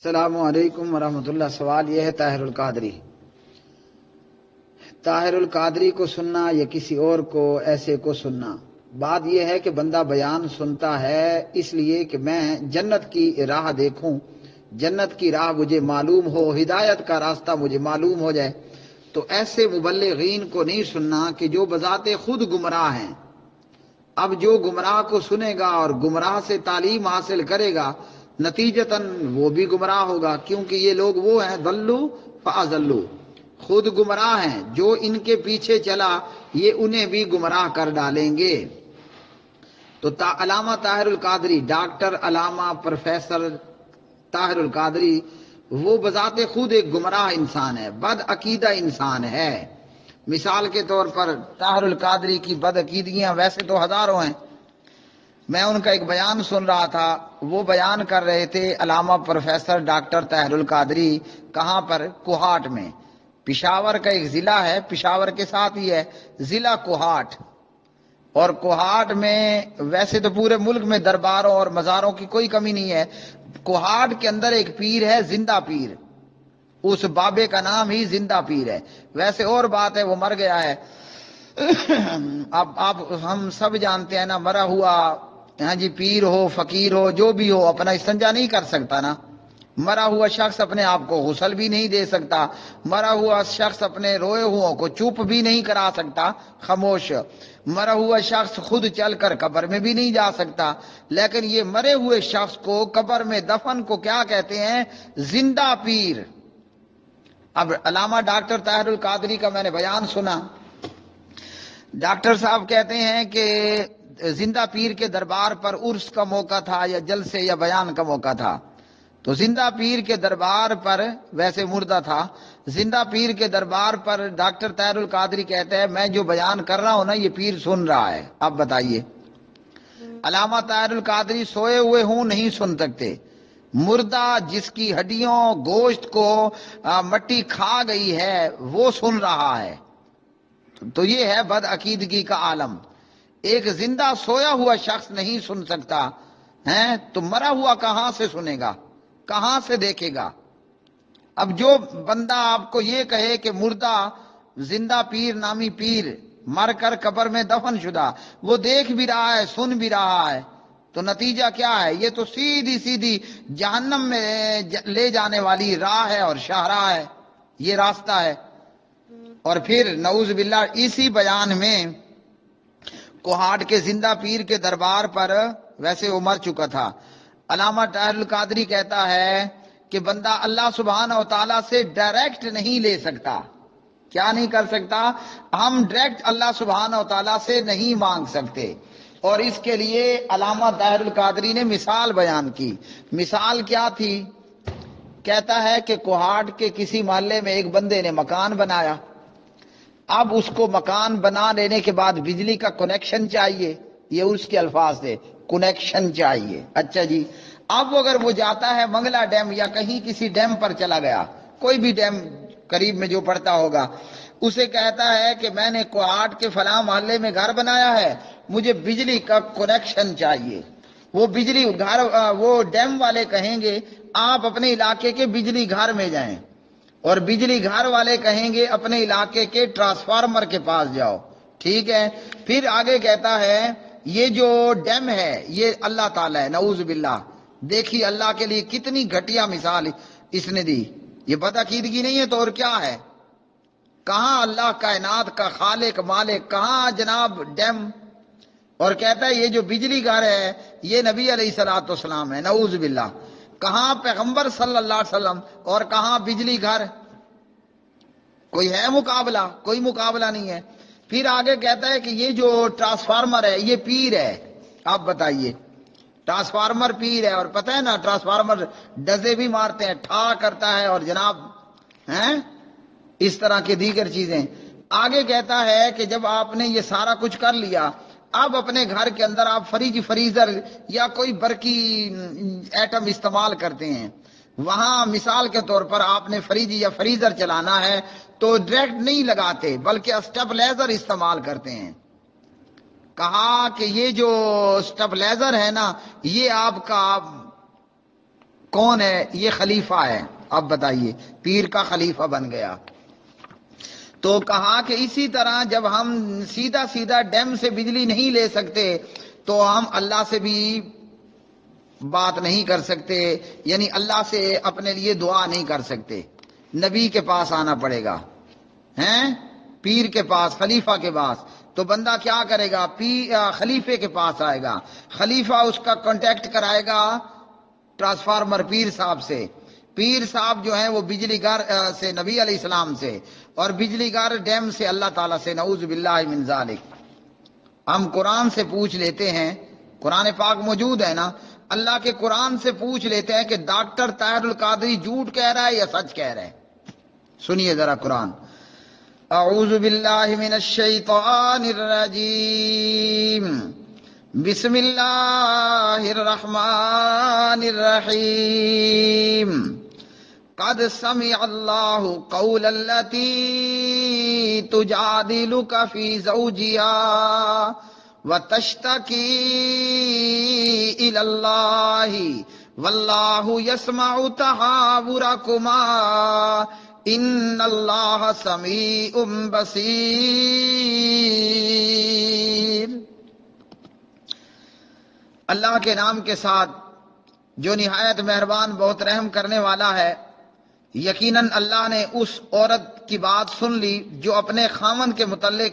السلام علیکم ورحمۃ اللہ۔ سوال یہ ہے طاہر القادری کو سننا یا کسی اور کو ایسے کو سننا؟ بات یہ ہے کہ بندہ بیان سنتا ہے اس لیے کہ میں جنت کی راہ دیکھوں، جنت کی راہ مجھے معلوم ہو، ہدایت کا راستہ مجھے معلوم ہو جائے، تو ایسے مبلغین کو نہیں سننا کہ جو بذات خود گمراہ ہیں۔ اب جو گمراہ کو سنے گا اور گمراہ سے تعلیم حاصل کرے گا، نتیجتاً وہ بھی گمراہ ہوگا، کیونکہ یہ لوگ وہ ہیں ضلوا فاضلوا، خود گمراہ ہیں، جو ان کے پیچھے چلا یہ انہیں بھی گمراہ کر ڈالیں گے۔ تو علامہ طاہر القادری، ڈاکٹر علامہ پروفیسر طاہر القادری، وہ بذات خود ایک گمراہ انسان ہے، بد عقیدہ انسان ہے۔ مثال کے طور پر طاہر القادری کی بد عقیدگیاں ویسے تو ہزاروں ہیں۔ میں ان کا ایک بیان سن رہا تھا، وہ بیان کر رہے تھے علامہ پروفیسر ڈاکٹر طاہر القادری، کہاں پر؟ کوہاٹ میں۔ پشاور کا ایک ضلع ہے، پشاور کے ساتھ ہی ہے ضلع کوہاٹ، اور کوہاٹ میں ویسے تو پورے ملک میں درباروں اور مزاروں کی کوئی کمی نہیں ہے، کوہاٹ کے اندر ایک پیر ہے زندہ پیر، اس بابے کا نام ہی زندہ پیر ہے۔ ویسے اور بات ہے وہ مر گیا ہے، اب ہم سب جانتے ہیں نا، مرا ہوا ہاں جی پیر ہو فقیر ہو جو بھی ہو اپنا استنجا نہیں کر سکتا نا، مرا ہوا شخص اپنے آپ کو غسل بھی نہیں دے سکتا، مرا ہوا شخص اپنے روئے ہوا کو چپ بھی نہیں کرا سکتا، خاموش، مرا ہوا شخص خود چل کر قبر میں بھی نہیں جا سکتا، لیکن یہ مرے ہوئے شخص کو قبر میں دفن کو کیا کہتے ہیں؟ زندہ پیر۔ اب علامہ ڈاکٹر طاہر القادری کا میں نے بیان سنا، ڈاکٹر صاحب کہتے ہیں کہ زندہ پیر کے دربار پر عرس کا موقع تھا یا جلسے یا بیان کا موقع تھا، تو زندہ پیر کے دربار پر، ویسے مردہ تھا، زندہ پیر کے دربار پر ڈاکٹر طاہر القادری کہتے ہیں میں جو بیان کر رہا ہوں نا یہ پیر سن رہا ہے۔ اب بتائیے، علامہ طاہر القادری سوئے ہوئے ہوں نہیں سن سکتے، مردہ جس کی ہڈیوں گوشت کو مٹی کھا گئی ہے وہ سن رہا ہے، تو یہ ہے بد عقیدگی کا عالم۔ ایک زندہ سویا ہوا شخص نہیں سن سکتا ہے تو مرا ہوا کہاں سے سنے گا، کہاں سے دیکھے گا؟ اب جو بندہ آپ کو یہ کہے کہ مردہ زندہ پیر نامی پیر مر کر قبر میں دفن شدہ، وہ دیکھ بھی رہا ہے سن بھی رہا ہے، تو نتیجہ کیا ہے؟ یہ تو سیدھی سیدھی جہنم میں لے جانے والی راہ ہے اور شاہراہ ہے، یہ راستہ ہے۔ اور پھر نعوذ باللہ اسی بیان میں کوہاٹ کے زندہ پیر کے دربار پر، ویسے وہ مر چکا تھا، علامہ طاہر القادری کہتا ہے کہ بندہ اللہ سبحانہ و تعالیٰ سے ڈائریکٹ نہیں لے سکتا۔ کیا نہیں کر سکتا؟ ہم ڈائریکٹ اللہ سبحانہ و تعالیٰ سے نہیں مانگ سکتے، اور اس کے لیے علامہ طاہر القادری نے مثال بیان کی۔ مثال کیا تھی؟ کہتا ہے کہ کوہاٹ کے کسی محلے میں ایک بندے نے مکان بنایا، اب اس کو مکان بنا لینے کے بعد بجلی کا کنیکشن چاہیے، یہ اس کے الفاظ تھے، کنیکشن چاہیے۔ اچھا جی، اب اگر وہ جاتا ہے منگلا ڈیم یا کہیں کسی ڈیم پر چلا گیا، کوئی بھی ڈیم قریب میں جو پڑتا ہوگا، اسے کہتا ہے کہ میں نے کوہاٹ کے فلاں محلے میں گھر بنایا ہے، مجھے بجلی کا کنیکشن چاہیے۔ وہ بجلی گھر، وہ ڈیم والے کہیں گے آپ اپنے علاقے کے بجلی گھر میں جائیں، اور بجلی گھر والے کہیں گے اپنے علاقے کے ٹرانسفارمر کے پاس جاؤ، ٹھیک ہے؟ پھر آگے کہتا ہے یہ جو ڈیم ہے یہ اللہ تعالیٰ ہے، نعوذ باللہ۔ دیکھیے اللہ کے لیے کتنی گھٹیا مثال اس نے دی، یہ بد عقیدگی نہیں ہے تو اور کیا ہے؟ کہاں اللہ کائنات کا خالق مالک، کہاں جناب ڈیم؟ اور کہتا ہے یہ جو بجلی گھر ہے یہ نبی علیہ الصلوۃ والسلام ہے، نعوذ باللہ۔ کہاں پیغمبر صلی اللہ علیہ وسلم اور کہاں بجلی گھر؟ کوئی ہے مقابلہ؟ کوئی مقابلہ نہیں ہے۔ پھر آگے کہتا ہے کہ یہ جو ٹرانسفارمر ہے یہ پیر ہے۔ آپ بتائیے، ٹرانسفارمر پیر ہے، اور پتہ ہے نا ٹرانسفارمر ڈزے بھی مارتے ہیں، ٹھا کرتا ہے، اور جناب ہیں اس طرح کے دیگر چیزیں۔ آگے کہتا ہے کہ جب آپ نے یہ سارا کچھ کر لیا، اب اپنے گھر کے اندر آپ فریزر یا کوئی برقی ایٹم استعمال کرتے ہیں، وہاں مثال کے طور پر آپ نے فریج یا فریزر چلانا ہے تو ڈائریکٹ نہیں لگاتے بلکہ اسٹیبلائزر استعمال کرتے ہیں۔ کہا کہ یہ جو اسٹیبلائزر ہے نا یہ آپ کا کون ہے؟ یہ خلیفہ ہے. اب بتائیے، پیر کا خلیفہ بن گیا. تو کہا کہ اسی طرح جب ہم سیدھا سیدھا ڈیم سے بجلی نہیں لے سکتے تو ہم اللہ سے بھی بات نہیں کر سکتے، یعنی اللہ سے اپنے لیے دعا نہیں کر سکتے. نبی کے پاس آنا پڑے گا، ہیں، پیر کے پاس، خلیفہ کے پاس. تو بندہ کیا کرے گا؟ خلیفے کے پاس آئے گا، خلیفہ اس کا کانٹیکٹ کرائے گا ٹرانسفارمر پیر صاحب سے. پیر صاحب جو ہیں وہ بجلی گھر سے نبی علیہ السلام سے، اور بجلی گھر ڈیم سے اللہ تعالیٰ سے. نعوذ باللہ من ذالک. ہم قرآن سے پوچھ لیتے ہیں، قرآن پاک موجود ہے نا، اللہ کے قرآن سے پوچھ لیتے ہیں کہ ڈاکٹر طاہر القادری جھوٹ کہہ رہا ہے یا سچ کہہ رہا ہے. سنیے ذرا قرآن. اعوذ باللہ من الشیطان الرجیم، بسم اللہ الرحمن الرحیم. قد سمع اللہ قول التی تجادلک فی زوجہا وتشتکی الی اللہ واللہ یسمع تحاورکما ان اللہ سمیع بصیر. اللہ کے نام کے ساتھ جو نہایت مہربان بہت رحم کرنے والا ہے. یقیناً اللہ نے اس عورت کی بات سن لی جو اپنے خاوند کے متعلق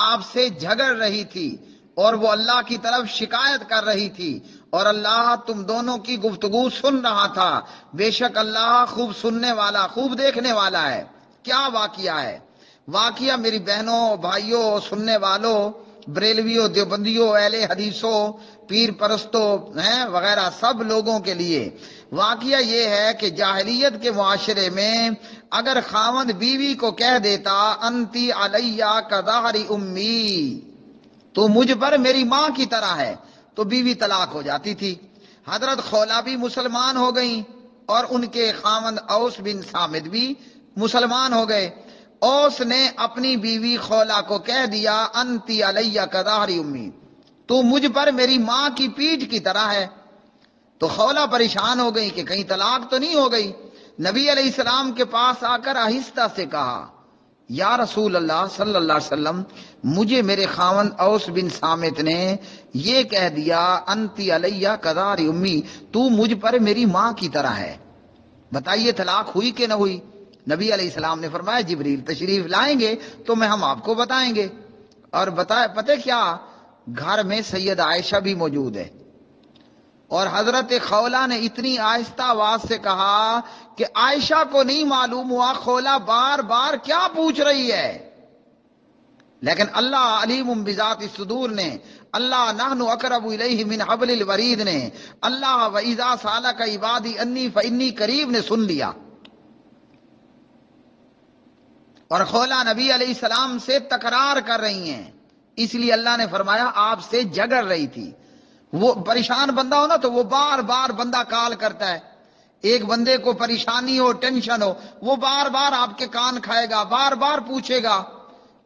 آپ سے جھگڑ رہی تھی اور وہ اللہ کی طرف شکایت کر رہی تھی، اور اللہ تم دونوں کی گفتگو سن رہا تھا. بے شک اللہ خوب سننے والا، خوب دیکھنے والا ہے. کیا واقعہ ہے؟ واقعہ میری بہنوں، بھائیوں، سننے والوں، بریلویوں، دیوبندیوں، اہل حدیثوں، پیر پرستوں ہیں وغیرہ سب لوگوں کے لیے واقعہ یہ ہے کہ جاہلیت کے معاشرے میں اگر خاوند بیوی کو کہہ دیتا انتی علیہ کظہر امی، تو مجھ پر میری ماں کی طرح ہے، تو بیوی طلاق ہو جاتی تھی. حضرت خولا بھی مسلمان ہو گئیں اور ان کے خاوند اوس بن صامت بھی مسلمان ہو گئے. اوس نے اپنی بیوی خولا کو کہہ دیا انتی علیہ کظہر امی، تو مجھ پر میری ماں کی پیٹھ کی طرح ہے. تو خولا پریشان ہو گئی کہ کہیں طلاق تو نہیں ہو گئی. نبی علیہ السلام کے پاس آ کر آہستہ سے کہا یا رسول اللہ صلی اللہ علیہ وسلم، مجھے میرے خاوند اوس بن صامت نے یہ کہہ دیا انتی علیہ کظہر امی، تو مجھ پر میری ماں کی طرح ہے، بتائیے طلاق ہوئی کہ نہ ہوئی؟ نبی علیہ السلام نے فرمایا جبریل تشریف لائیں گے تو ہم آپ کو بتائیں گے. اور پتہ کیا، گھر میں سید عائشہ بھی موجود ہے، اور حضرت خولا نے اتنی آہستہ آواز سے کہا کہ عائشہ کو نہیں معلوم ہوا خولا بار بار کیا پوچھ رہی ہے. لیکن اللہ علیم بذات الصدور نے، اللہ نحن اقرب الیہ من حبل الورید نے، اللہ وَإِذَا سَأَلَكَ عِبَادِي أَنِّي فَإِنِّي قَرِيبٌ نے سن لیا. اور خولا نبی علیہ السلام سے تکرار کر رہی ہیں، اس لیے اللہ نے فرمایا آپ سے جھگڑ رہی تھی. وہ پریشان بندہ ہو نا تو وہ بار بار بندہ کال کرتا ہے. ایک بندے کو پریشانی ہو، ٹینشن ہو، وہ بار بار آپ کے کان کھائے گا، بار بار پوچھے گا.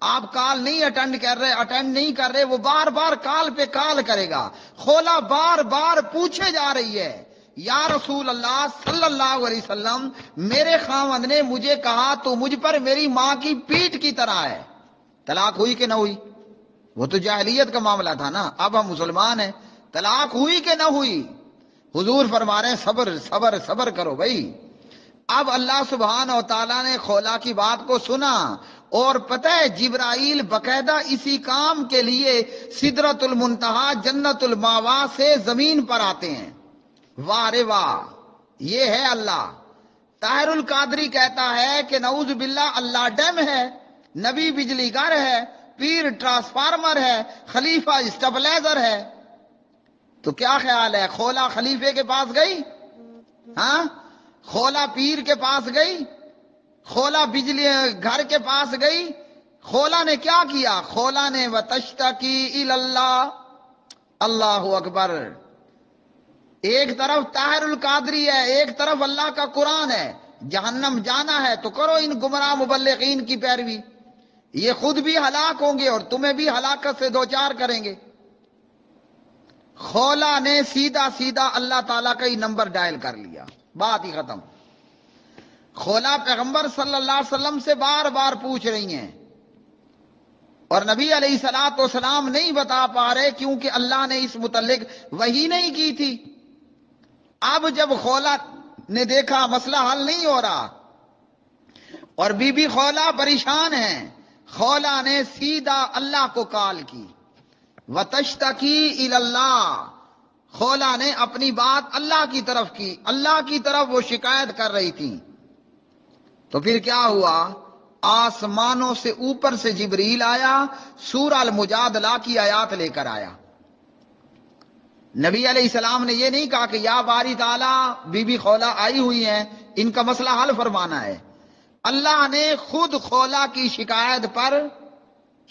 آپ کال نہیں اٹینڈ نہیں کر رہے، وہ بار بار کال پہ کال کرے گا. خولا بار بار پوچھے جا رہی ہے یا رسول اللہ صلی اللہ علیہ وسلم، میرے خاوند نے مجھے کہا تو مجھ پر میری ماں کی پیٹھ کی طرح ہے، طلاق ہوئی کہ نہ ہوئی؟ وہ تو جاہلیت کا معاملہ تھا نا، اب ہم مسلمان ہیں. طلاق ہوئی کہ نہ ہوئی؟ حضور فرما رہے ہیں صبر صبر صبر کرو بھائی. اب اللہ سبحانہ و تعالیٰ نے خولا کی بات کو سنا، اور پتہ ہے جبرائیل باقاعدہ اسی کام کے لیے سدرۃ المنتہا جنت الماوا سے زمین پر آتے ہیں. واہ رے واہ، یہ ہے اللہ. طاہر القادری کہتا ہے کہ نعوذ باللہ اللہ ڈیم ہے، نبی بجلی گھر ہے، پیر ٹرانسفارمر ہے، خلیفہ اسٹیبلائزر ہے. تو کیا خیال ہے، خولا خلیفے کے پاس گئی؟ ہاں، خولا پیر کے پاس گئی؟ خولا بجلی گھر کے پاس گئی؟ خولا نے کیا کیا؟ خولا نے وَتَشْتَكِي إِلَى اللَّهِ. اللہ اکبر. ایک طرف طاہر القادری ہے، ایک طرف اللہ کا قرآن ہے. جہنم جانا ہے تو کرو ان گمراہ مبلغین کی پیروی، یہ خود بھی ہلاک ہوں گے اور تمہیں بھی ہلاکت سے دوچار کریں گے. خولا نے سیدھا سیدھا اللہ تعالیٰ کا ہی نمبر ڈائل کر لیا. بات ہی ختم. خولا پیغمبر صلی اللہ علیہ وسلم سے بار بار پوچھ رہی ہیں اور نبی علیہ الصلوۃ والسلام نہیں بتا پا رہے کیونکہ اللہ نے اس متعلق وحی نہیں کی تھی. اب جب خولا نے دیکھا مسئلہ حل نہیں ہو رہا اور بی بی خولا پریشان ہیں، خولا نے سیدھا اللہ کو کال کی. وَتَشْتَكِي إِلَى اللَّهِ، خولا نے اپنی بات اللہ کی طرف کی، اللہ کی طرف وہ شکایت کر رہی تھی. تو پھر کیا ہوا؟ آسمانوں سے اوپر سے جبریل آیا، سورہ المجادلہ کی آیات لے کر آیا. نبی علیہ السلام نے یہ نہیں کہا کہ یا باری تعالیٰ بی بی خولا آئی ہوئی ہیں، ان کا مسئلہ حل فرمانا ہے. اللہ نے خود خولا کی شکایت پر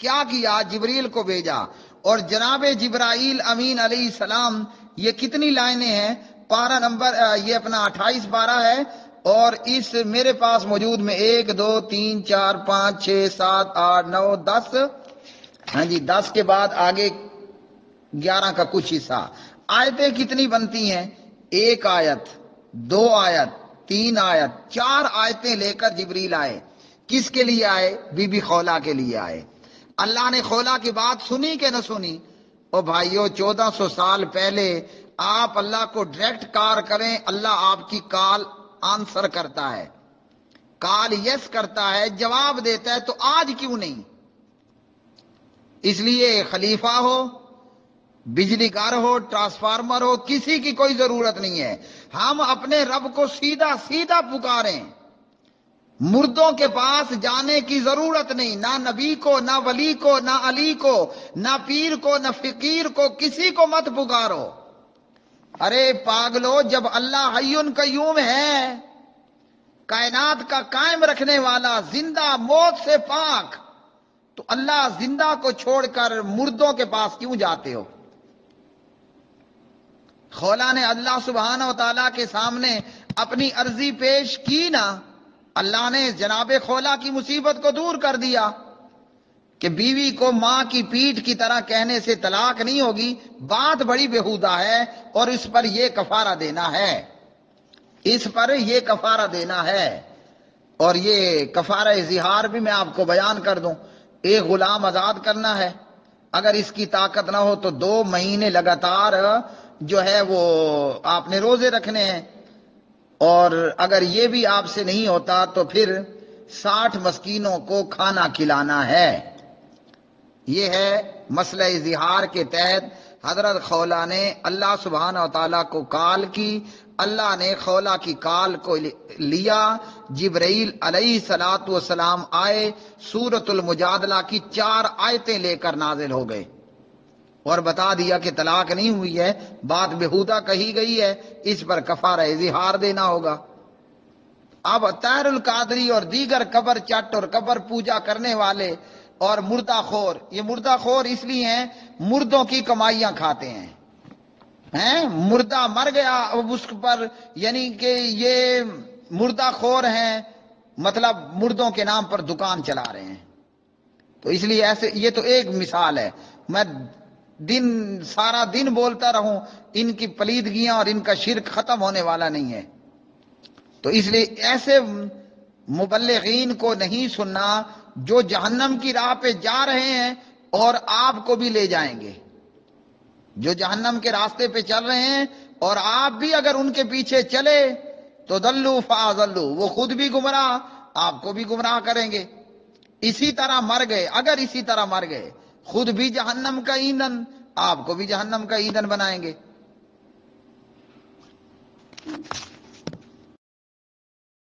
کیا کیا؟ جبریل کو بھیجا. اور جناب جبرائیل امین علیہ السلام، یہ کتنی لائنیں ہیں؟ پارہ نمبر یہ اپنا 28 پارہ ہے اور اس میرے پاس موجود میں 1 2 3 4 5 6 7 8 9 10، ہاں جی 10 کے بعد آگے 11 کا کچھ حصہ. آیتیں کتنی بنتی ہیں؟ 1 آیت، 2 آیت، 3 آیت، 4 آیتیں لے کر جبریل آئے. کس کے لیے آئے؟ بی بی خولا کے لیے آئے. اللہ نے خولا کی بات سنی کہ نہ سنی؟ او بھائیو، 1400 سال پہلے آپ اللہ کو ڈائریکٹ کار کریں، اللہ آپ کی کال آنسر کرتا ہے، کال یس کرتا ہے، جواب دیتا ہے. تو آج کیوں نہیں؟ اس لیے خلیفہ ہو، بجلی گھر ہو، ٹرانسفارمر ہو، کسی کی کوئی ضرورت نہیں ہے. ہم اپنے رب کو سیدھا سیدھا پکاریں. مردوں کے پاس جانے کی ضرورت نہیں، نہ نبی کو، نہ ولی کو، نہ علی کو، نہ پیر کو، نہ فقیر کو، کسی کو مت پکارو. ارے پاگلو، جب اللہ حی قیوم ہے، کائنات کا قائم رکھنے والا، زندہ، موت سے پاک، تو اللہ زندہ کو چھوڑ کر مردوں کے پاس کیوں جاتے ہو؟ خولا نے اللہ سبحانہ و تعالیٰ کے سامنے اپنی عرضی پیش کی نا، اللہ نے جناب خولا کی مصیبت کو دور کر دیا کہ بیوی کو ماں کی پیٹھ کی طرح کہنے سے طلاق نہیں ہوگی. بات بڑی بےہودہ ہے اور اس پر یہ کفارہ دینا ہے، اس پر یہ کفارہ دینا ہے. اور یہ کفارہ زہار بھی میں آپ کو بیان کر دوں. ایک غلام آزاد کرنا ہے، اگر اس کی طاقت نہ ہو تو 2 مہینے لگاتار جو ہے وہ آپ نے روزے رکھنے ہیں، اور اگر یہ بھی آپ سے نہیں ہوتا تو پھر 60 مسکینوں کو کھانا کھلانا ہے. یہ ہے مسئلہ زہار کے تحت حضرت خولا نے اللہ سبحانہ و تعالیٰ کو کال کی. اللہ نے خولا کی کال کو لیا. جبرائیل علیہ الصلوۃ والسلام آئے، سورۃ المجادلہ کی 4 آیتیں لے کر نازل ہو گئے اور بتا دیا کہ طلاق نہیں ہوئی ہے، بات بےہودہ کہی گئی ہے، اس پر کفارہ زہار دینا ہوگا. اب طاہر القادری اور دیگر قبر چٹ اور قبر پوجا کرنے والے اور مردہ خور، یہ مردہ خور اس لیے ہیں مردوں کی کمائیاں کھاتے ہیں. مردہ مر گیا اب اس پر، یعنی کہ یہ مردہ خور ہیں، مطلب مردوں کے نام پر دکان چلا رہے ہیں. تو اس لیے ایسے، یہ تو ایک مثال ہے. میں سارا دن بولتا رہوں، ان کی پلیدگیاں اور ان کا شرک ختم ہونے والا نہیں ہے. تو اس لیے ایسے مبلغین کو نہیں سننا جو جہنم کی راہ پہ جا رہے ہیں اور آپ کو بھی لے جائیں گے. جو جہنم کے راستے پہ چل رہے ہیں اور آپ بھی اگر ان کے پیچھے چلے تو دلو فاضلو، وہ خود بھی گمراہ، آپ کو بھی گمراہ کریں گے. اسی طرح مر گئے، اگر اسی طرح مر گئے، خود بھی جہنم کا ایندھن، آپ کو بھی جہنم کا ایندھن بنائیں گے.